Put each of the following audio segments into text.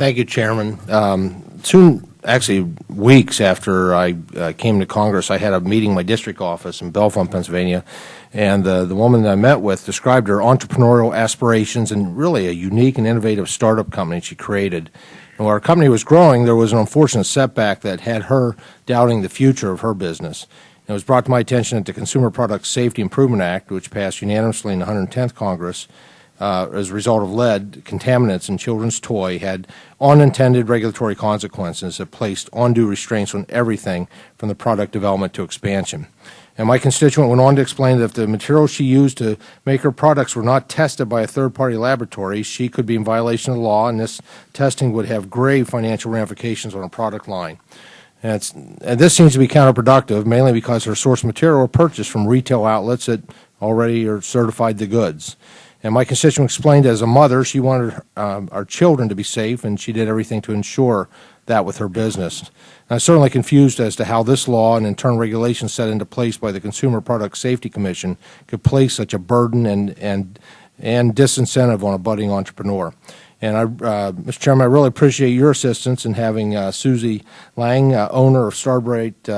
Thank you, Chairman. Soon, actually weeks after I came to Congress, I had a meeting in my district office in Bellefonte, Pennsylvania, and the woman that I met with described her entrepreneurial aspirations and really a unique and innovative startup company she created. And while our company was growing, there was an unfortunate setback that had her doubting the future of her business. It was brought to my attention that the Consumer Product Safety Improvement Act, which passed unanimously in the 110th Congress, as a result of lead contaminants in children's toy, had unintended regulatory consequences that placed undue restraints on everything from the product development to expansion. And my constituent went on to explain that if the materials she used to make her products were not tested by a third-party laboratory, she could be in violation of the law, and this testing would have grave financial ramifications on her product line. And this seems to be counterproductive, mainly because her source material were purchased from retail outlets that already are certified the goods. And my constituent explained as a mother, she wanted our children to be safe, and she did everything to ensure that with her business. And I'm certainly confused as to how this law and in turn regulations set into place by the Consumer Product Safety Commission could place such a burden and disincentive on a budding entrepreneur. And Mr. Chairman, I really appreciate your assistance in having Suzi Lang, owner of Starbright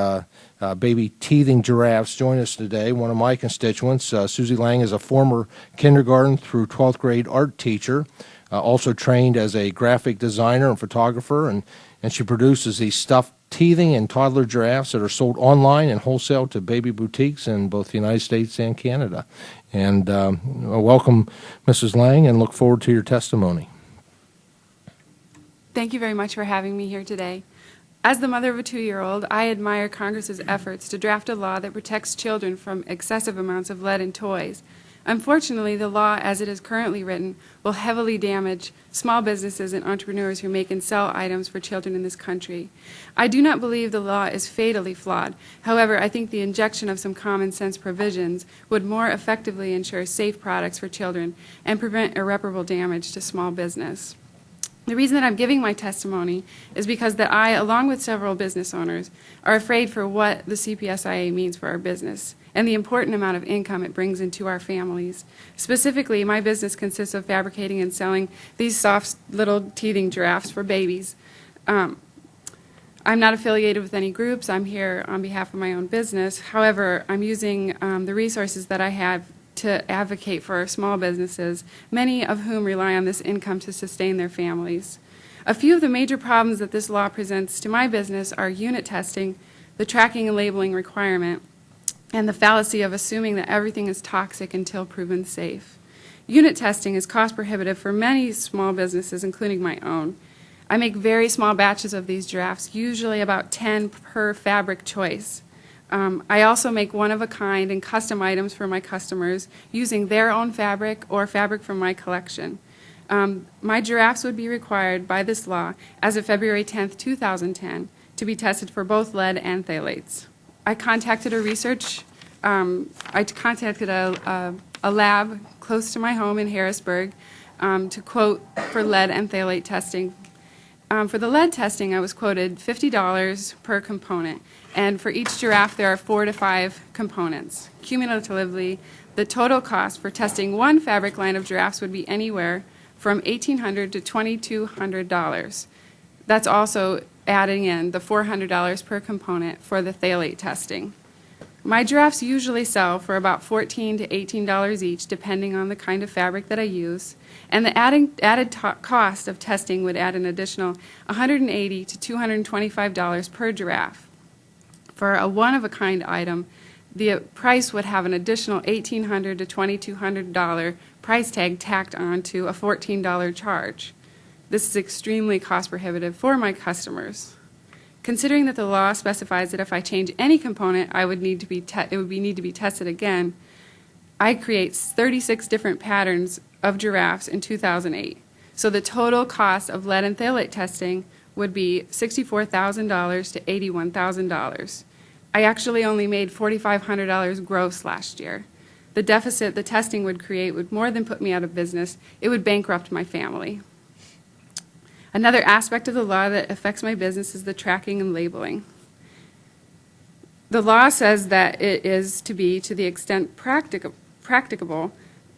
Baby teething giraffes, join us today. One of my constituents, Suzi Lang, is a former kindergarten through 12th grade art teacher, also trained as a graphic designer and photographer, and she produces these stuffed teething and toddler giraffes that are sold online and wholesale to baby boutiques in both the United States and Canada. And welcome, Mrs. Lang, and look forward to your testimony. Thank you very much for having me here today. As the mother of a 2-year-old, I admire Congress's efforts to draft a law that protects children from excessive amounts of lead in toys. Unfortunately, the law, as it is currently written, will heavily damage small businesses and entrepreneurs who make and sell items for children in this country. I do not believe the law is fatally flawed. However, I think the injection of some common sense provisions would more effectively ensure safe products for children and prevent irreparable damage to small business. The reason that I'm giving my testimony is because that I, along with several business owners, are afraid for what the CPSIA means for our business and the important amount of income it brings into our families. Specifically, my business consists of fabricating and selling these soft little teething giraffes for babies. I'm not affiliated with any groups. I'm here on behalf of my own business. However, I'm using the resources that I have to advocate for small businesses, many of whom rely on this income to sustain their families. A few of the major problems that this law presents to my business are unit testing, the tracking and labeling requirement, and the fallacy of assuming that everything is toxic until proven safe. Unit testing is cost prohibitive for many small businesses, including my own. I make very small batches of these giraffes, usually about 10 per fabric choice. I also make one-of-a-kind and custom items for my customers using their own fabric or fabric from my collection. My giraffes would be required by this law as of February 10th, 2010, to be tested for both lead and phthalates. I contacted a lab close to my home in Harrisburg to quote for lead and phthalate testing. For the lead testing, I was quoted $50 per component, and for each giraffe there are 4 to 5 components. Cumulatively, the total cost for testing one fabric line of giraffes would be anywhere from $1,800 to $2,200. That's also adding in the $400 per component for the phthalate testing. My giraffes usually sell for about $14 to $18 each, depending on the kind of fabric that I use, and the added cost of testing would add an additional $180 to $225 per giraffe. For a one-of-a-kind item, the price would have an additional $1,800 to $2,200 price tag tacked on to a $14 charge. This is extremely cost prohibitive for my customers. Considering that the law specifies that if I change any component, it would need to be tested again, I create 36 different patterns of giraffes in 2008. So the total cost of lead and phthalate testing would be $64,000 to $81,000. I actually only made $4,500 gross last year. The deficit the testing would create would more than put me out of business. It would bankrupt my family. Another aspect of the law that affects my business is the tracking and labeling. The law says that it is to be to the extent practicable,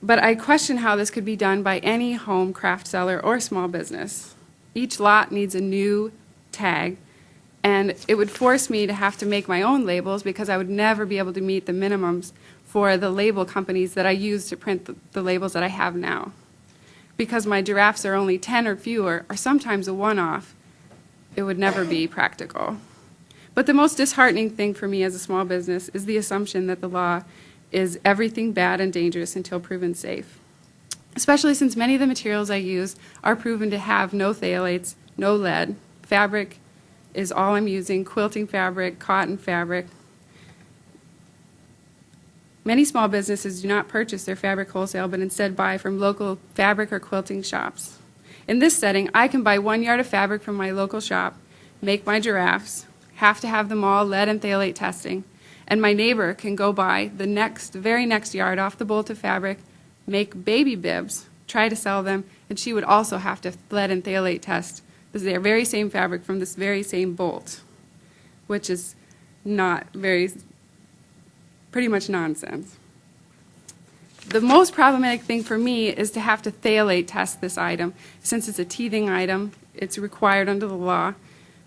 but I question how this could be done by any home craft seller or small business. Each lot needs a new tag, and it would force me to have to make my own labels because I would never be able to meet the minimums for the label companies that I use to print the labels that I have now. Because my giraffes are only 10 or fewer, or sometimes a one-off, it would never be practical. But the most disheartening thing for me as a small business is the assumption that the law is everything bad and dangerous until proven safe. Especially since many of the materials I use are proven to have no phthalates, no lead. Fabric is all I'm using, quilting fabric, cotton fabric. Many small businesses do not purchase their fabric wholesale, but instead buy from local fabric or quilting shops. In this setting, I can buy 1 yard of fabric from my local shop, make my giraffes, have to have them all lead and phthalate testing, and my neighbor can go buy the very next yard off the bolt of fabric, make baby bibs, try to sell them, and she would also have to lead and phthalate test their very same fabric from this very same bolt, which is pretty much nonsense. The most problematic thing for me is to have to phthalate test this item. Since it's a teething item, it's required under the law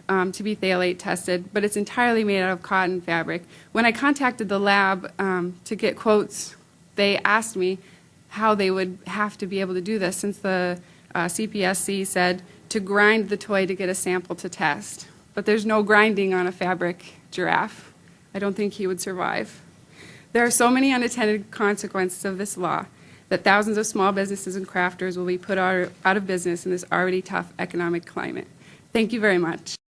to be phthalate tested, but it's entirely made out of cotton fabric. When I contacted the lab to get quotes, they asked me how they would have to be able to do this, since the CPSIA said to grind the toy to get a sample to test. But there's no grinding on a fabric giraffe. I don't think he would survive. There are so many unintended consequences of this law that thousands of small businesses and crafters will be put out of business in this already tough economic climate. Thank you very much.